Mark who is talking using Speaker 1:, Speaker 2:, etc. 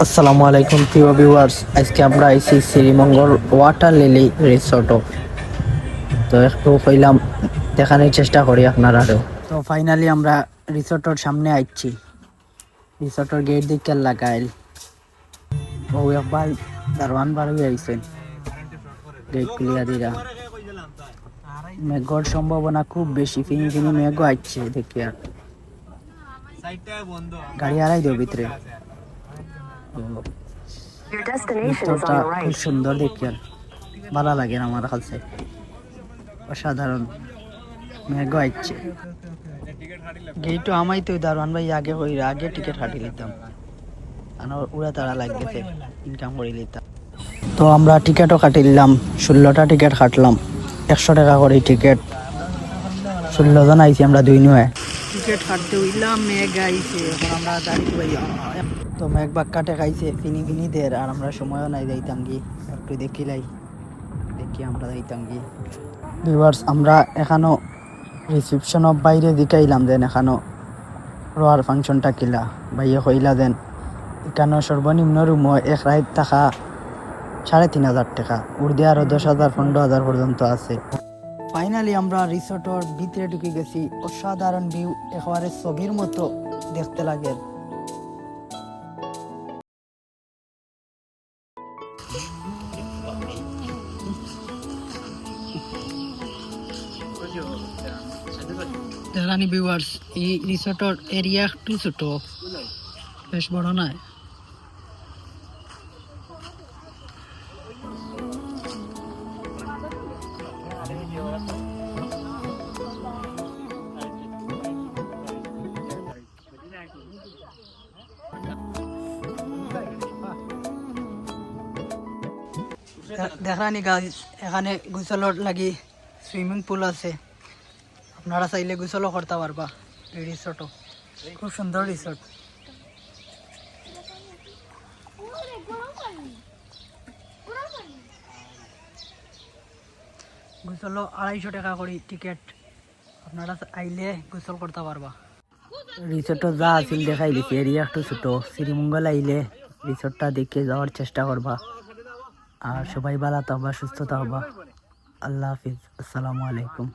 Speaker 1: আসসালামু আলাইকুম প্রিয় ভিউয়ার্স, আজকে আমরা আইছি শ্রীমঙ্গল ওয়াটার লিলি রিসোর্টও। তো একটু কইলাম দেখানোর চেষ্টা করি আপনারাও। তো ফাইনালি আমরা রিসোর্টের সামনে আইছি। রিসোর্টের গেট দিকে লাগাইল ও একবার দারওয়ান বার হয়ে আইছেন, গেট খুলিয়া দিরা। মেঘর সম্ভাবনা খুব বেশি, ফিনি ফিনি মেঘও আইছে দেখি। আর গাড়ি আড়াই দেব ভিতরে। ভিতরটা খুব সুন্দর দেখি, আর ভালো লাগে আমার কাছে, অসাধারণ। মেঘও আইছে। গেটও আমাই তো দারওয়ান ভাই আগে টিকিট কাটি নিতাম, উড়া তারা লাগতেছে ইনকাম করে নিতাম। তো আমরা টিকিটও কাটি নিলাম, 16টা টিকিট কাটলাম, 100 টাকা করে টিকিট। 16 জন আইছি আমরা, 2 নয় টিকিট কাটতে হইলাম। মেঘ আইছে, এখন আমরা দাঁড়িয়ে তো মেঘ বাক্কাটে খাইছে ফিনি ফিনি দের। আর আমরা সময়ও নাই যাইতাম কি, একটু দেখি আমরা যাইতাম কি। ভিউয়ার্স, আমরা এখানো রিসেপশনের বাইরে দিকাইলাম দেন এখানো রোয়ার ফাংশনটা কিলা ভাইয়ে কইলা দেন। এখানে সর্বনিম্ন রুমও এক রাত থাকা 3,500 টাকা, উর্দে আরো 10,000 15,000 পর্যন্ত আছে। ফাইনালি আমরা রিসোর্টের ভিতরে ঢুকে গেছি। অসাধারণ ভিউ, একেবারে ছবির মতো দেখতে লাগে। দেখানি ভিউয়ার্স, এই রিসোর্টের এরিয়া একটু ছোট, বেশ বড় নয়। দেখানি গাইস, এখানে গোসলের লাগি সুইমিং পুল আছে, আপনারা চাইলে গোসলও করতে পারবা। এই রিসোর্টও খুব সুন্দর রিসোর্ট। গোসলও 250 টাকা করে টিকিট, আপনারা আইলে গোসল করতে পারবা। রিসোর্টও যা আছিল দেখাই দিছি, এরিয়া একটু ছোট। শ্রীমঙ্গল আইলে রিসোর্টটা দেখে যাওয়ার চেষ্টা করবা। আর সবাই ভালো থাকবা, সুস্থ থাকবা। আল্লাহ হাফিজ, আসসালামু আলাইকুম।